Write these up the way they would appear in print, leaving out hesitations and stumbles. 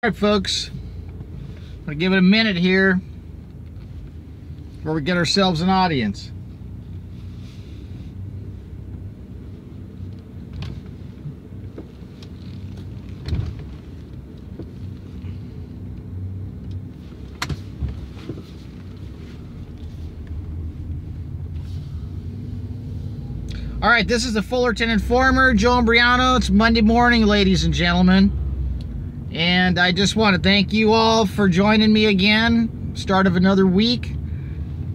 All right, folks, I'm gonna give it a minute here before we get ourselves an audience. All right, this is the Fullerton Informer, Joe Imbriano. It's Monday morning, ladies and gentlemen. And I just want to thank you all for joining me again. Start of another week.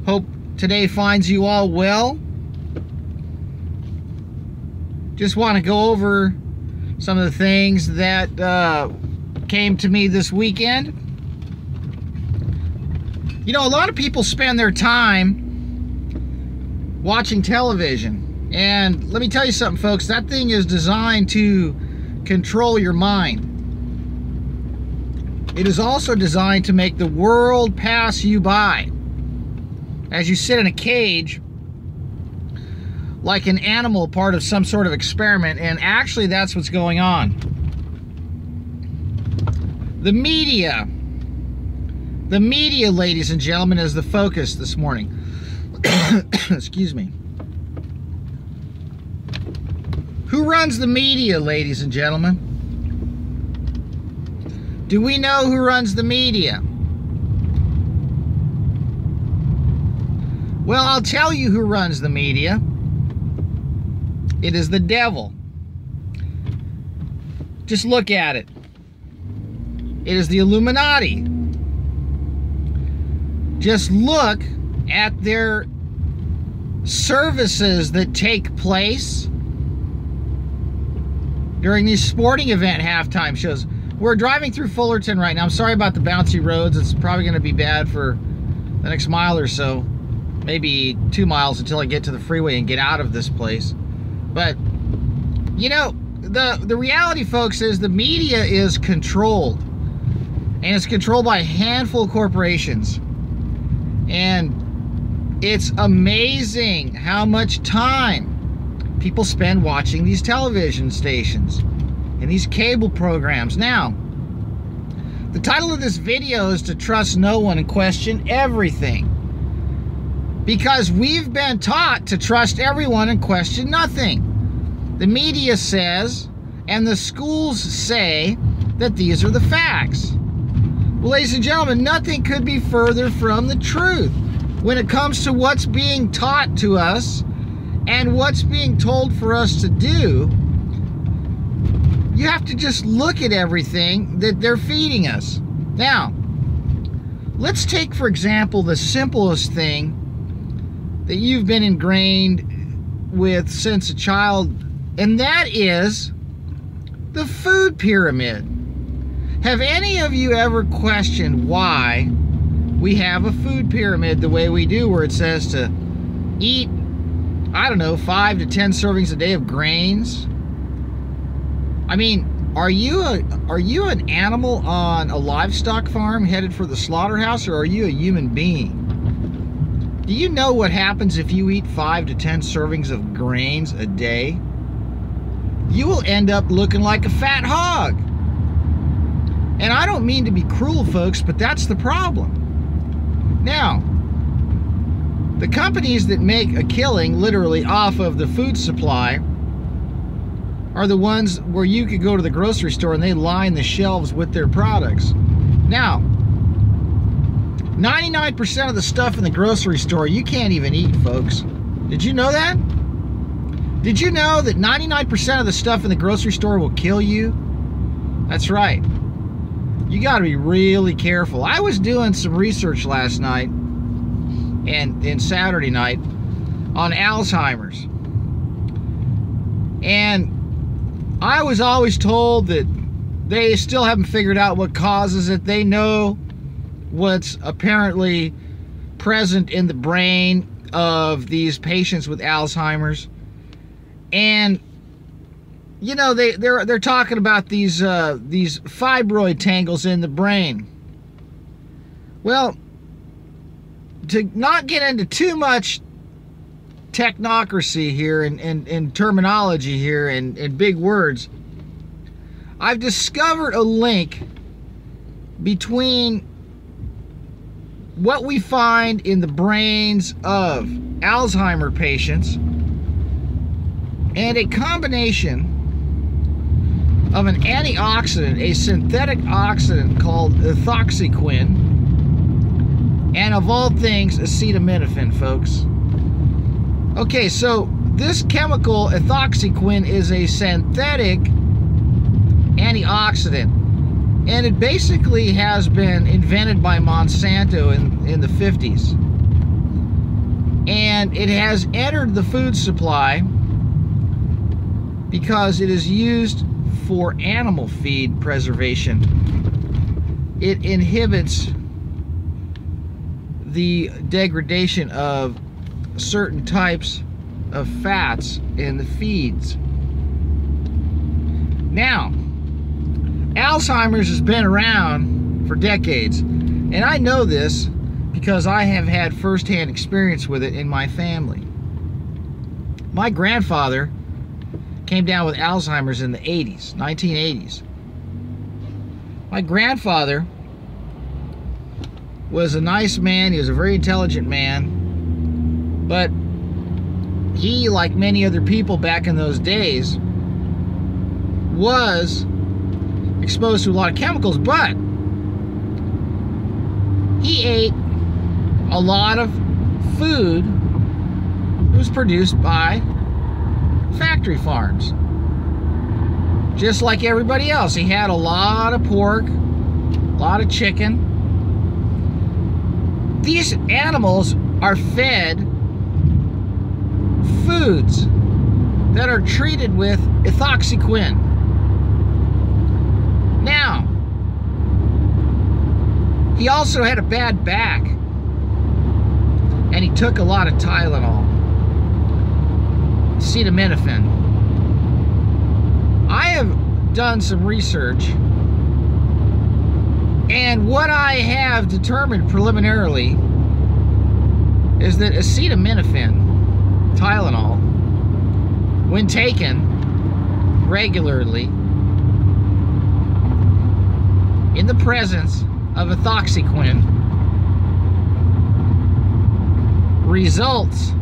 Hope today finds you all well. Just want to go over some of the things that came to me this weekend. You know, a lot of people spend their time watching television. And let me tell you something, folks. That thing is designed to control your mind. It is also designed to make the world pass you by as you sit in a cage like an animal part of some sort of experiment, and actually that's what's going on. The media, ladies and gentlemen, is the focus this morning. Excuse me. Who runs the media, ladies and gentlemen? Do we know who runs the media? Well, I'll tell you who runs the media. It is the devil. Just look at it. It is the Illuminati. Just look at their services that take place during these sporting event halftime shows. We're driving through Fullerton right now. I'm sorry about the bouncy roads. It's probably going to be bad for the next mile or so. Maybe 2 miles until I get to the freeway and get out of this place. But, you know, the reality, folks, is the media is controlled. And it's controlled by a handful of corporations. And it's amazing how much time people spend watching these television stations and these cable programs. Now, the title of this video is to trust no one and question everything. Because we've been taught to trust everyone and question nothing. The media says, and the schools say, that these are the facts. Well, ladies and gentlemen, nothing could be further from the truth when it comes to what's being taught to us and what's being told for us to do. You have to just look at everything that they're feeding us. Now, let's take, for example, the simplest thing that you've been ingrained with since a child, and that is the food pyramid. Have any of you ever questioned why we have a food pyramid the way we do, where it says to eat, I don't know, 5 to 10 servings a day of grains? I mean, are you an animal on a livestock farm headed for the slaughterhouse, or are you a human being? Do you know what happens if you eat 5 to 10 servings of grains a day? You will end up looking like a fat hog. And I don't mean to be cruel, folks, but that's the problem. Now, the companies that make a killing literally off of the food supply are the ones where you could go to the grocery store and they line the shelves with their products. Now, 99% of the stuff in the grocery store you can't even eat, folks. Did you know that? Did you know that 99% of the stuff in the grocery store will kill you? That's right. You got to be really careful. I was doing some research last night and Saturday night on Alzheimer's. And I was always told that they still haven't figured out what causes it. They know what's apparently present in the brain of these patients with Alzheimer's. And you know, they're talking about these fibroid tangles in the brain. Well, to not get into too much technocracy here and terminology here and big words, I've discovered a link between what we find in the brains of Alzheimer patients and a combination of an antioxidant, a synthetic oxidant called ethoxyquin, and of all things, acetaminophen, folks. Okay, so this chemical, ethoxyquin, is a synthetic antioxidant, and it basically has been invented by Monsanto in the 50s. And it has entered the food supply because it is used for animal feed preservation. It inhibits the degradation of certain types of fats in the feeds. Now, Alzheimer's has been around for decades, and I know this because I have had firsthand experience with it in my family. My grandfather came down with Alzheimer's in the 80s, 1980s. My grandfather was a nice man, he was a very intelligent man, but he, like many other people back in those days, was exposed to a lot of chemicals, but he ate a lot of food that was produced by factory farms. Just like everybody else, he had a lot of pork, a lot of chicken. These animals are fed foods that are treated with ethoxyquin. Now, he also had a bad back, and he took a lot of Tylenol, acetaminophen. I have done some research, and what I have determined preliminarily is that acetaminophen, Tylenol, when taken regularly in the presence of ethoxyquin, results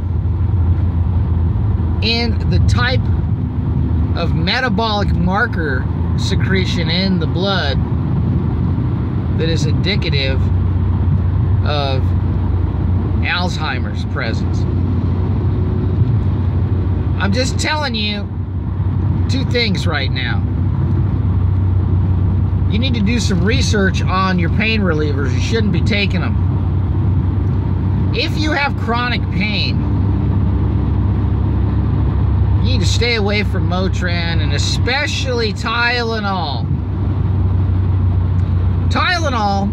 in the type of metabolic marker secretion in the blood that is indicative of Alzheimer's presence. I'm just telling you two things right now. You need to do some research on your pain relievers. You shouldn't be taking them. If you have chronic pain, you need to stay away from Motrin, and especially Tylenol. Tylenol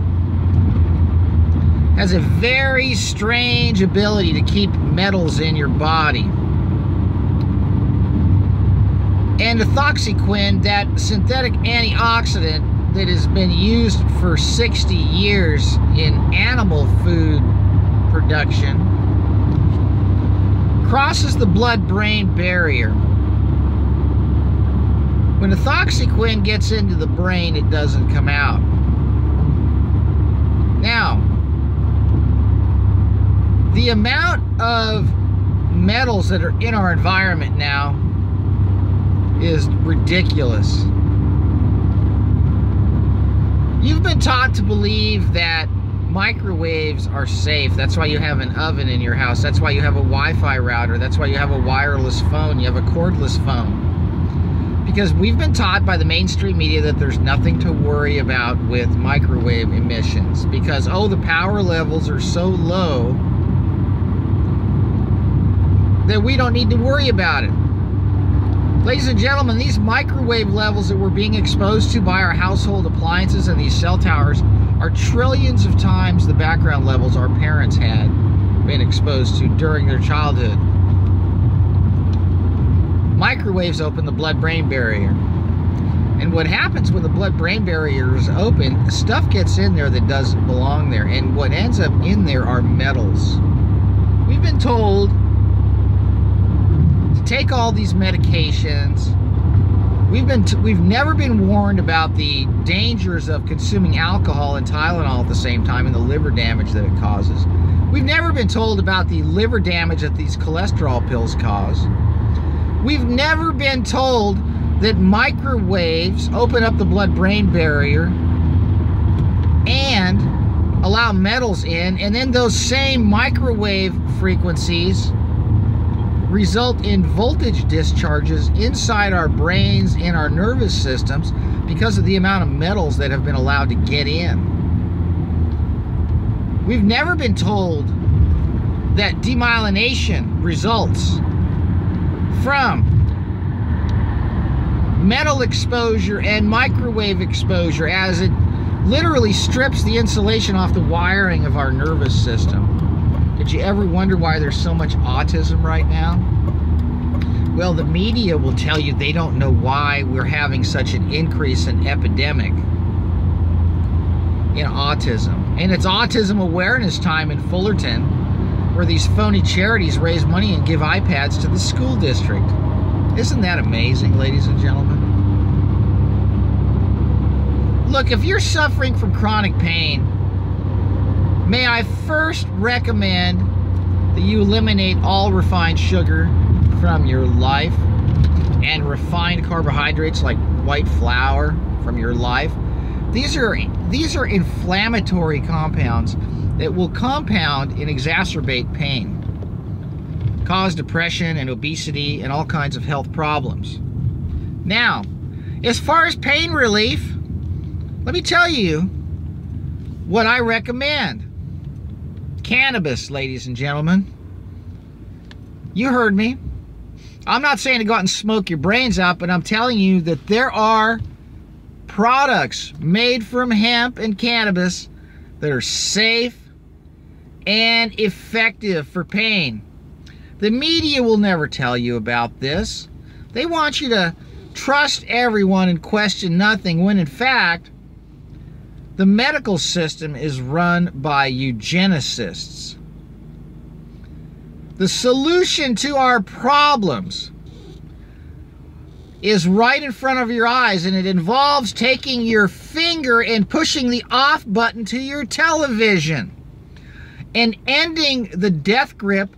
has a very strange ability to keep metals in your body. And ethoxyquin, that synthetic antioxidant that has been used for 60 years in animal food production, crosses the blood-brain barrier. When ethoxyquin gets into the brain, it doesn't come out. Now, the amount of metals that are in our environment now is ridiculous. You've been taught to believe that microwaves are safe. That's why you have an oven in your house. That's why you have a Wi-Fi router. That's why you have a wireless phone. You have a cordless phone. Because we've been taught by the mainstream media that there's nothing to worry about with microwave emissions. Because, oh, the power levels are so low that we don't need to worry about it. Ladies and gentlemen, these microwave levels that we're being exposed to by our household appliances and these cell towers are trillions of times the background levels our parents had been exposed to during their childhood. Microwaves open the blood-brain barrier. And what happens when the blood-brain barrier is open, stuff gets in there that doesn't belong there. And what ends up in there are metals. We've been told to take all these medications We've never been warned about the dangers of consuming alcohol and Tylenol at the same time and the liver damage that it causes. We've never been told about the liver damage that these cholesterol pills cause. We've never been told that microwaves open up the blood-brain barrier and allow metals in, and then those same microwave frequencies result in voltage discharges inside our brains and our nervous systems because of the amount of metals that have been allowed to get in. We've never been told that demyelination results from metal exposure and microwave exposure, as it literally strips the insulation off the wiring of our nervous system. Did you ever wonder why there's so much autism right now? Well, the media will tell you they don't know why we're having such an increase in epidemic in autism. And it's Autism Awareness Time in Fullerton, where these phony charities raise money and give iPads to the school district. Isn't that amazing, ladies and gentlemen? Look, if you're suffering from chronic pain, may I first recommend that you eliminate all refined sugar from your life and refined carbohydrates like white flour from your life. These are inflammatory compounds that will compound and exacerbate pain, cause depression and obesity and all kinds of health problems. Now, as far as pain relief, let me tell you what I recommend. Cannabis, ladies and gentlemen. You heard me. I'm not saying to go out and smoke your brains out, but I'm telling you that there are products made from hemp and cannabis that are safe and effective for pain. The media will never tell you about this. They want you to trust everyone and question nothing, when in fact, the medical system is run by eugenicists. The solution to our problems is right in front of your eyes, and it involves taking your finger and pushing the off button to your television and ending the death grip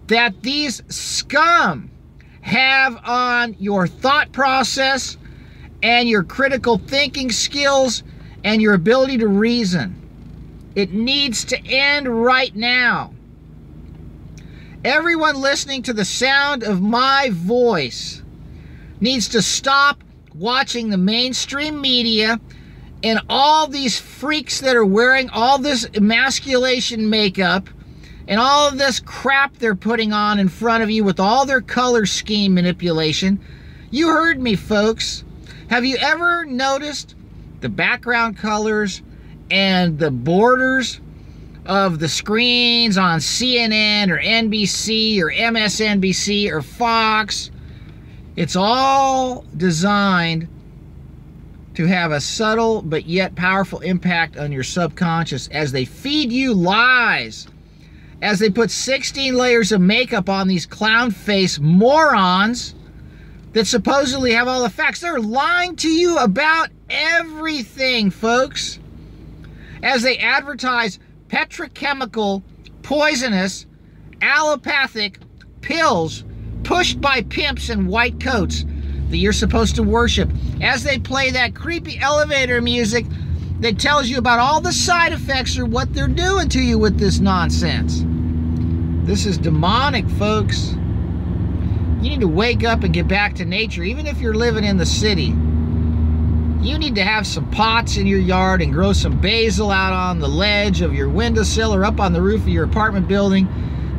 that these scum have on your thought process and your critical thinking skills and your ability to reason. It needs to end right now. Everyone listening to the sound of my voice needs to stop watching the mainstream media and all these freaks that are wearing all this emasculation makeup and all of this crap they're putting on in front of you with all their color scheme manipulation. You heard me, folks. Have you ever noticed the background colors and the borders of the screens on CNN or NBC or MSNBC or Fox? It's all designed to have a subtle but yet powerful impact on your subconscious as they feed you lies, as they put 16 layers of makeup on these clown face morons that supposedly have all the facts. They're lying to you about everything, folks, as they advertise petrochemical, poisonous, allopathic pills pushed by pimps in white coats that you're supposed to worship, as they play that creepy elevator music that tells you about all the side effects or what they're doing to you with this nonsense. This is demonic, folks. You need to wake up and get back to nature. Even if you're living in the city, you need to have some pots in your yard and grow some basil out on the ledge of your windowsill or up on the roof of your apartment building,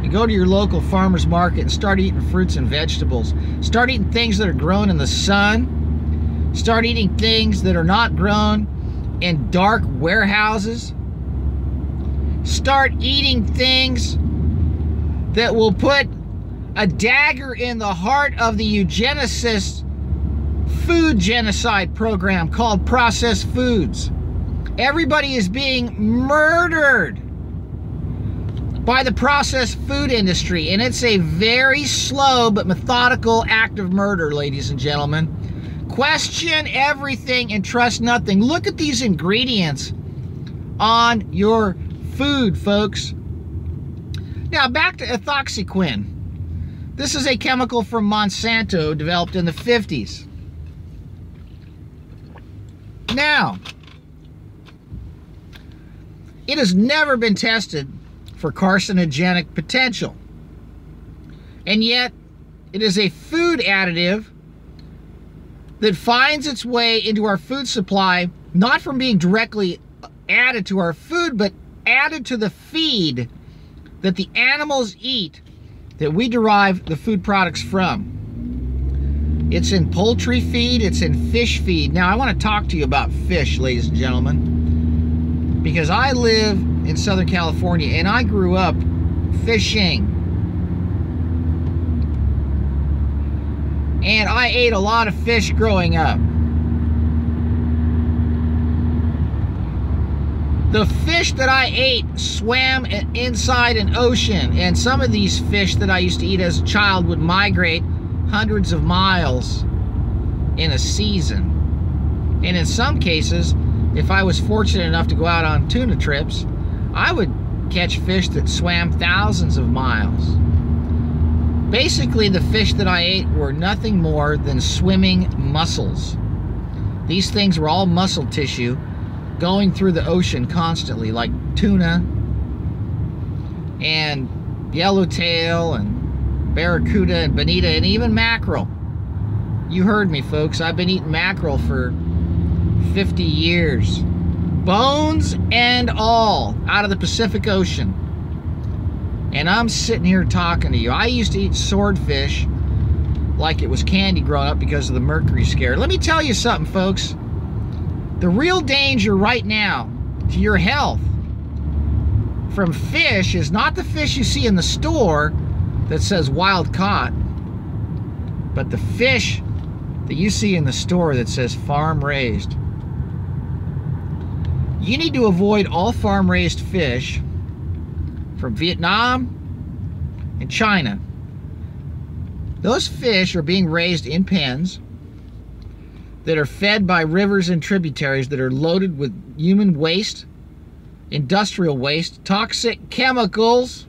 and go to your local farmer's market and start eating fruits and vegetables. Start eating things that are grown in the sun. Start eating things that are not grown in dark warehouses. Start eating things that will put a dagger in the heart of the eugenicist food genocide program called processed foods. Everybody is being murdered by the processed food industry, and it's a very slow but methodical act of murder, ladies and gentlemen. Question everything and trust nothing. Look at these ingredients on your food, folks. Now, back to ethoxyquin. This is a chemical from Monsanto developed in the 50s. Now, it has never been tested for carcinogenic potential. And yet, it is a food additive that finds its way into our food supply, not from being directly added to our food, but added to the feed that the animals eat, that we derive the food products from. It's in poultry feed, it's in fish feed. Now, I want to talk to you about fish, ladies and gentlemen, because I live in Southern California and I grew up fishing. And I ate a lot of fish growing up. The fish that I ate swam inside an ocean, and some of these fish that I used to eat as a child would migrate hundreds of miles in a season. And in some cases, if I was fortunate enough to go out on tuna trips, I would catch fish that swam thousands of miles. Basically, the fish that I ate were nothing more than swimming mussels. These things were all muscle tissue going through the ocean constantly, like tuna and yellowtail and barracuda and bonita and even mackerel. You heard me, folks. I've been eating mackerel for 50 years. Bones and all, out of the Pacific Ocean. And I'm sitting here talking to you. I used to eat swordfish like it was candy growing up because of the mercury scare. Let me tell you something, folks. The real danger right now to your health from fish is not the fish you see in the store that says wild caught, but the fish that you see in the store that says farm raised. You need to avoid all farm raised fish from Vietnam and China. Those fish are being raised in pens that are fed by rivers and tributaries that are loaded with human waste, industrial waste, toxic chemicals.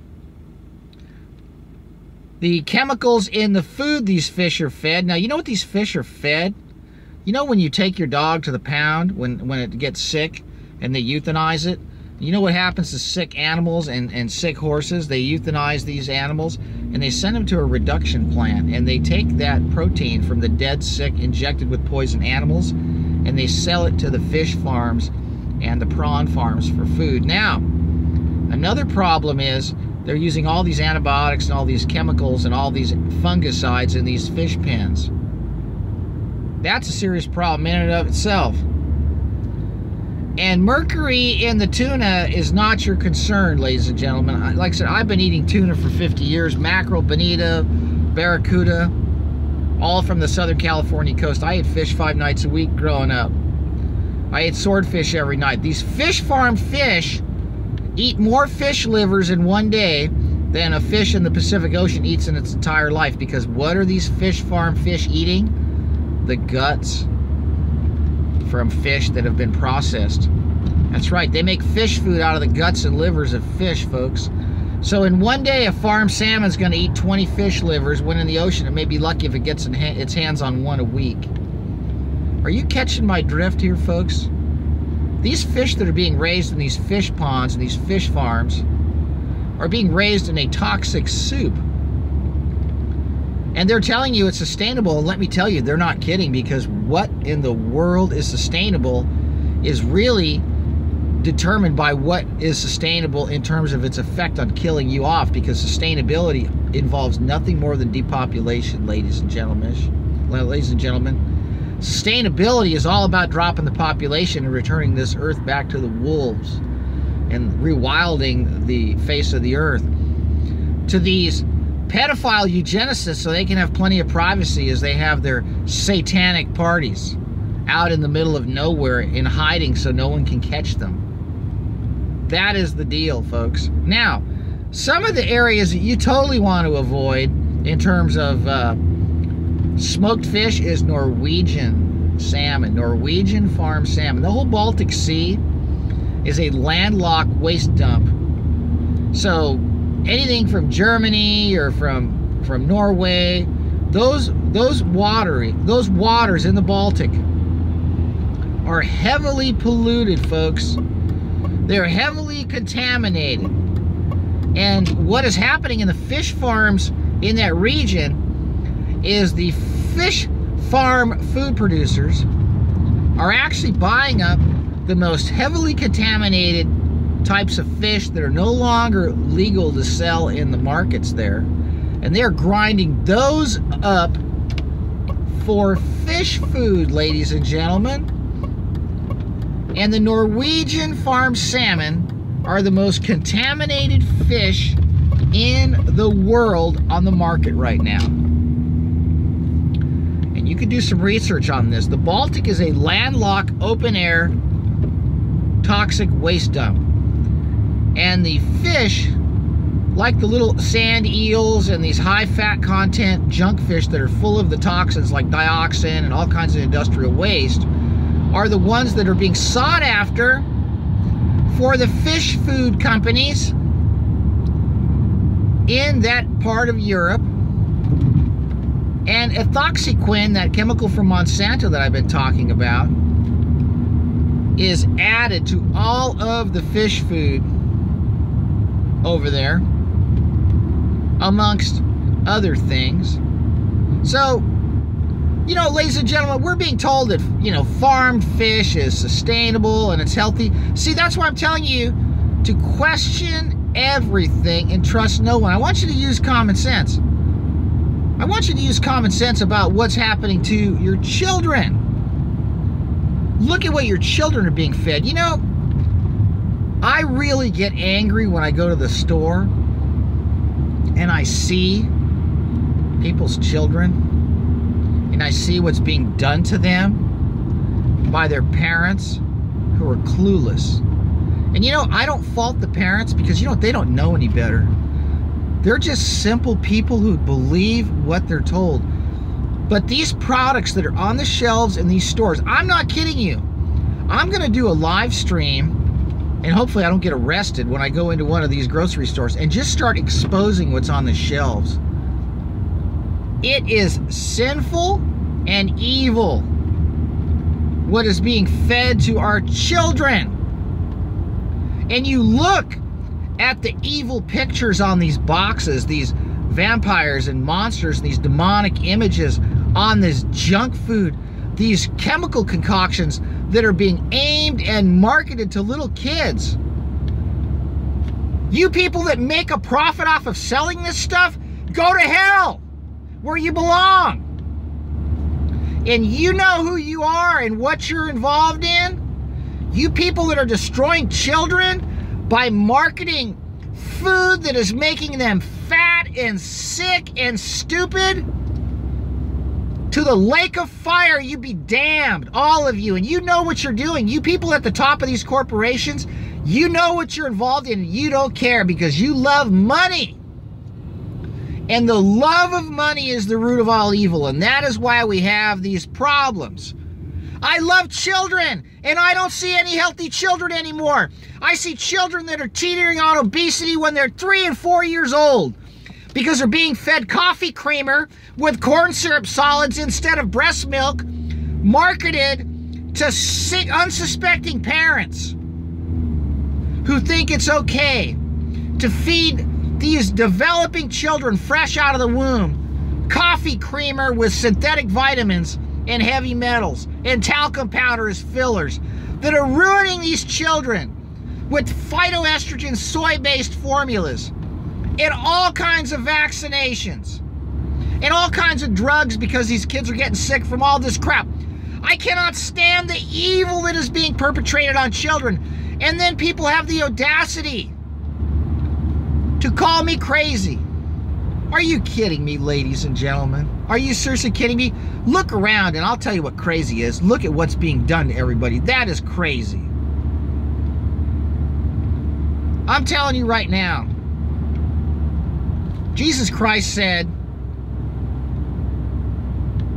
The chemicals in the food these fish are fed. Now, you know what these fish are fed? You know when you take your dog to the pound when it gets sick and they euthanize it? You know what happens to sick animals and sick horses? They euthanize these animals and they send them to a reduction plant, and they take that protein from the dead, sick, injected with poison animals, and they sell it to the fish farms and the prawn farms for food. Now, another problem is they're using all these antibiotics and all these chemicals and all these fungicides in these fish pens. That's a serious problem in and of itself. And mercury in the tuna is not your concern, ladies and gentlemen. Like I said, I've been eating tuna for 50 years. Mackerel, bonita, barracuda, all from the Southern California coast. I ate fish 5 nights a week growing up. I ate swordfish every night. These fish farm fish eat more fish livers in one day than a fish in the Pacific Ocean eats in its entire life. Because what are these fish farm fish eating? The guts from fish that have been processed. That's right, they make fish food out of the guts and livers of fish, folks. So in one day, a farm salmon's going to eat 20 fish livers, when in the ocean it may be lucky if it gets its hands on one a week. Are you catching my drift here, folks? These fish that are being raised in these fish ponds and these fish farms are being raised in a toxic soup. And they're telling you it's sustainable, and let me tell you, they're not kidding, because what in the world is sustainable is really determined by what is sustainable in terms of its effect on killing you off, because sustainability involves nothing more than depopulation, ladies and gentlemen. Sustainability is all about dropping the population and returning this earth back to the wolves and rewilding the face of the earth to these pedophile eugenicists so they can have plenty of privacy as they have their satanic parties out in the middle of nowhere in hiding so no one can catch them. That is the deal, folks. Now, some of the areas that you totally want to avoid in terms of smoked fish is Norwegian salmon, Norwegian farm salmon. The whole Baltic Sea is a landlocked waste dump. So anything from Germany or from Norway, those waters in the Baltic are heavily polluted, folks. They're heavily contaminated. And what is happening in the fish farms in that region is the fish farm food producers are actually buying up the most heavily contaminated types of fish that are no longer legal to sell in the markets there. And they're grinding those up for fish food, ladies and gentlemen. And the Norwegian farm salmon are the most contaminated fish in the world on the market right now. And you can do some research on this. The Baltic is a landlocked, open-air, toxic waste dump. And the fish, like the little sand eels and these high-fat content junk fish that are full of the toxins like dioxin and all kinds of industrial waste, are the ones that are being sought after for the fish food companies in that part of Europe. And ethoxyquin, that chemical from Monsanto that I've been talking about, is added to all of the fish food over there, amongst other things. So, you know, ladies and gentlemen, we're being told that, you know, farmed fish is sustainable and it's healthy. See, that's why I'm telling you to question everything and trust no one. I want you to use common sense. I want you to use common sense about what's happening to your children. Look at what your children are being fed. You know, I really get angry when I go to the store and I see people's children and I see what's being done to them by their parents who are clueless. And you know, I don't fault the parents because, you know, they don't know any better. They're just simple people who believe what they're told. But these products that are on the shelves in these stores, I'm not kidding you. I'm going to do a live stream, and hopefully I don't get arrested when I go into one of these grocery stores and just start exposing what's on the shelves. It is sinful and evil what is being fed to our children. And you look at the evil pictures on these boxes, these vampires and monsters, and these demonic images on this junk food, these chemical concoctions that are being aimed and marketed to little kids. You people that make a profit off of selling this stuff, go to hell where you belong. And you know who you are and what you're involved in. You people that are destroying children by marketing food that is making them fat and sick and stupid, to the lake of fire you be damned, all of you. And you know what you're doing. You people at the top of these corporations, you know what you're involved in, and you don't care because you love money. And the love of money is the root of all evil, and that is why we have these problems. I love children, and I don't see any healthy children anymore. I see children that are teetering on obesity when they're 3 and 4 years old because they're being fed coffee creamer with corn syrup solids instead of breast milk, marketed to unsuspecting parents who think it's okay to feed these developing children fresh out of the womb coffee creamer with synthetic vitamins and heavy metals and talcum powder as fillers that are ruining these children with phytoestrogen soy-based formulas and all kinds of vaccinations and all kinds of drugs because these kids are getting sick from all this crap. I cannot stand the evil that is being perpetrated on children. And then people have the audacity to call me crazy. Are you kidding me, ladies and gentlemen? Are you seriously kidding me? Look around and I'll tell you what crazy is. Look at what's being done to everybody. That is crazy. I'm telling you right now, Jesus Christ said,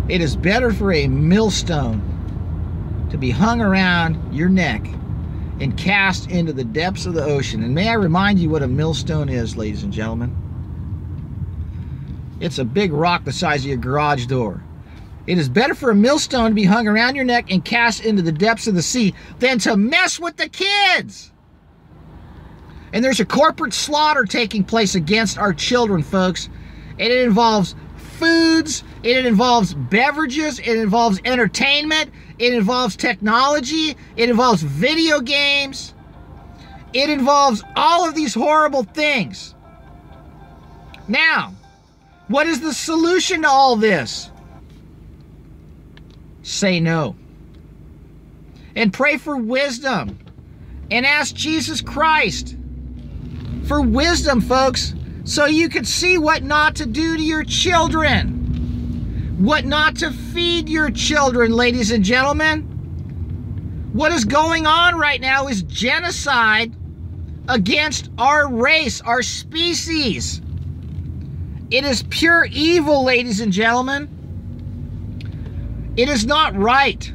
it is better for a millstone to be hung around your neck and cast into the depths of the ocean. And may I remind you what a millstone is, ladies and gentlemen? It's a big rock the size of your garage door. It is better for a millstone to be hung around your neck and cast into the depths of the sea than to mess with the kids. And there's a corporate slaughter taking place against our children, folks. And it involves foods, it involves beverages, it involves entertainment, it involves technology, it involves video games, it involves all of these horrible things. Now, what is the solution to all this? Say no. And pray for wisdom. And ask Jesus Christ for wisdom, folks, so you can see what not to do to your children. What not to feed your children, ladies and gentlemen. What is going on right now is genocide against our race, our species. It is pure evil, ladies and gentlemen. It is not right.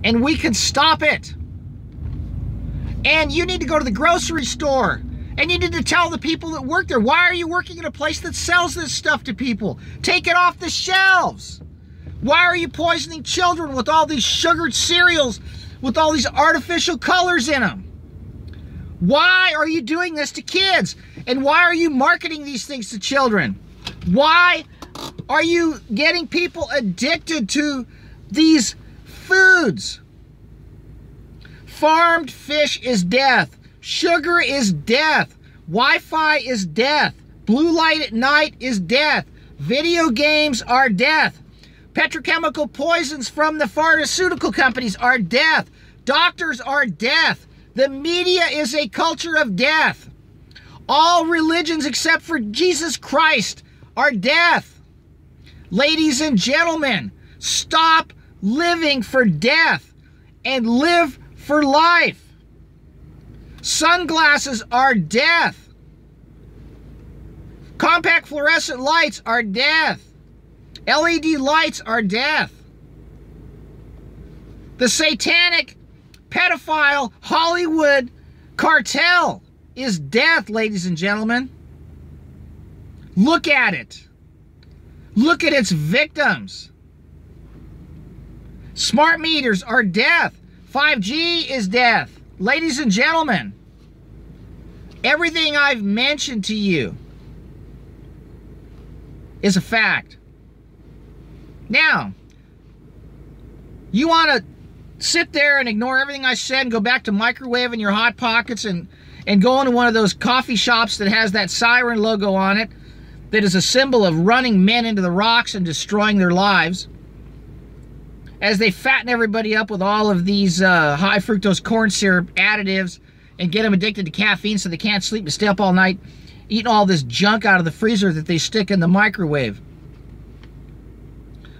And we can stop it. And you need to go to the grocery store. And you need to tell the people that work there, why are you working at a place that sells this stuff to people? Take it off the shelves. Why are you poisoning children with all these sugared cereals with all these artificial colors in them? Why are you doing this to kids? And why are you marketing these things to children? Why are you getting people addicted to these foods? Farmed fish is death. Sugar is death. Wi-Fi is death. Blue light at night is death. Video games are death. Petrochemical poisons from the pharmaceutical companies are death. Doctors are death. The media is a culture of death. All religions except for Jesus Christ are death. Ladies and gentlemen, stop living for death and live for life. Sunglasses are death. Compact fluorescent lights are death. LED lights are death. The satanic, pedophile Hollywood cartel is death, ladies and gentlemen. Look at it. Look at its victims. Smart meters are death. 5G is death. Ladies and gentlemen, everything I've mentioned to you is a fact. Now, you want to sit there and ignore everything I said and go back to microwaving your Hot Pockets and go into one of those coffee shops that has that siren logo on it that is a symbol of running men into the rocks and destroying their lives as they fatten everybody up with all of these high fructose corn syrup additives and get them addicted to caffeine so they can't sleep and stay up all night eating all this junk out of the freezer that they stick in the microwave.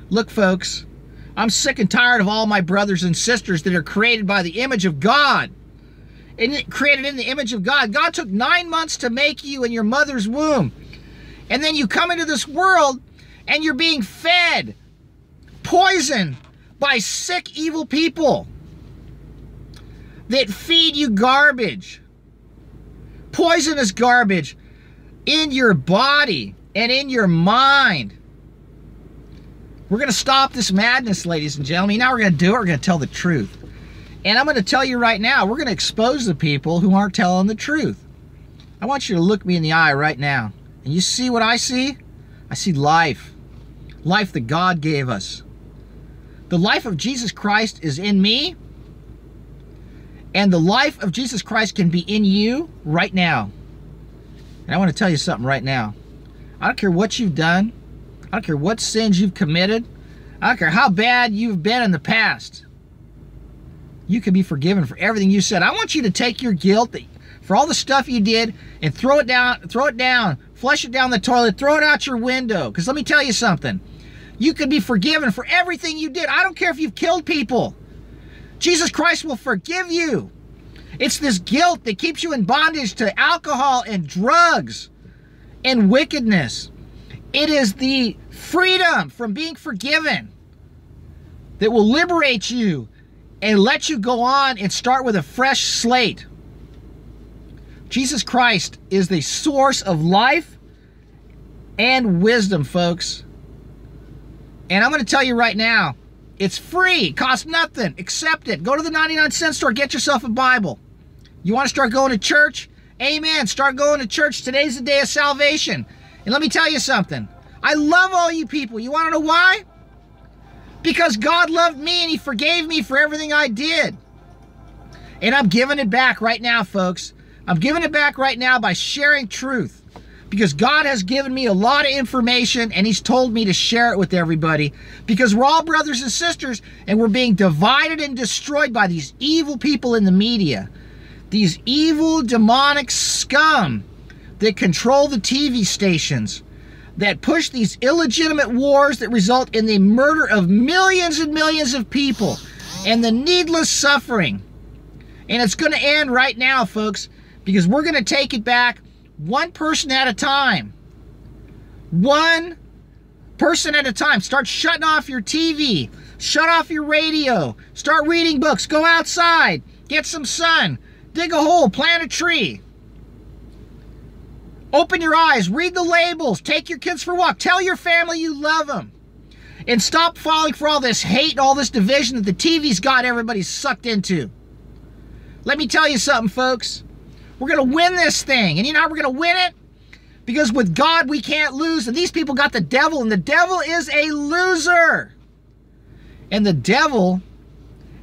Look, folks, I'm sick and tired of all my brothers and sisters that are created by the image of God. And created in the image of God. God took 9 months to make you in your mother's womb. And then you come into this world and you're being fed poison by sick, evil people that feed you garbage. Poisonous garbage in your body and in your mind. We're going to stop this madness, ladies and gentlemen. Now we're going to do it. We're going to tell the truth. And I'm going to tell you right now, we're going to expose the people who aren't telling the truth. I want you to look me in the eye right now. And you see what I see? I see life. Life that God gave us. The life of Jesus Christ is in me. And the life of Jesus Christ can be in you right now. And I want to tell you something right now. I don't care what you've done. I don't care what sins you've committed. I don't care how bad you've been in the past. You can be forgiven for everything you said. I want you to take your guilt for all the stuff you did and throw it down, flush it down the toilet, throw it out your window. Because let me tell you something. You can be forgiven for everything you did. I don't care if you've killed people. Jesus Christ will forgive you. It's this guilt that keeps you in bondage to alcohol and drugs and wickedness. It is the freedom from being forgiven that will liberate you and let you go on and start with a fresh slate. Jesus Christ is the source of life and wisdom, folks. And I'm going to tell you right now, it's free. It costs nothing. Accept it. Go to the 99-cent store. Get yourself a Bible. You want to start going to church? Amen. Start going to church. Today's the day of salvation. And let me tell you something. I love all you people. You want to know why? Because God loved me and He forgave me for everything I did. And I'm giving it back right now, folks. I'm giving it back right now by sharing truth. Because God has given me a lot of information and He's told me to share it with everybody. Because we're all brothers and sisters and we're being divided and destroyed by these evil people in the media. These evil, demonic scum that control the TV stations, that push these illegitimate wars that result in the murder of millions and millions of people and the needless suffering. And it's going to end right now, folks, because we're going to take it back one person at a time. One person at a time. Start shutting off your TV. Shut off your radio. Start reading books. Go outside. Get some sun. Dig a hole. Plant a tree. Open your eyes. Read the labels. Take your kids for a walk. Tell your family you love them. And stop falling for all this hate and all this division that the TV's got everybody sucked into. Let me tell you something, folks. We're going to win this thing. And you know how we're going to win it? Because with God we can't lose. And these people got the devil. And the devil is a loser. And the devil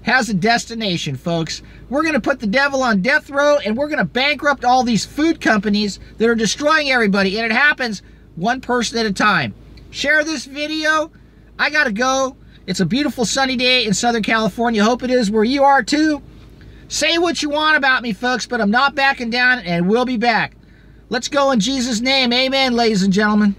has a destination, folks. We're going to put the devil on death row. And we're going to bankrupt all these food companies that are destroying everybody. And it happens one person at a time. Share this video. I got to go. It's a beautiful sunny day in Southern California. Hope it is where you are too. Say what you want about me, folks, but I'm not backing down, and we'll be back. Let's go in Jesus' name. Amen, ladies and gentlemen.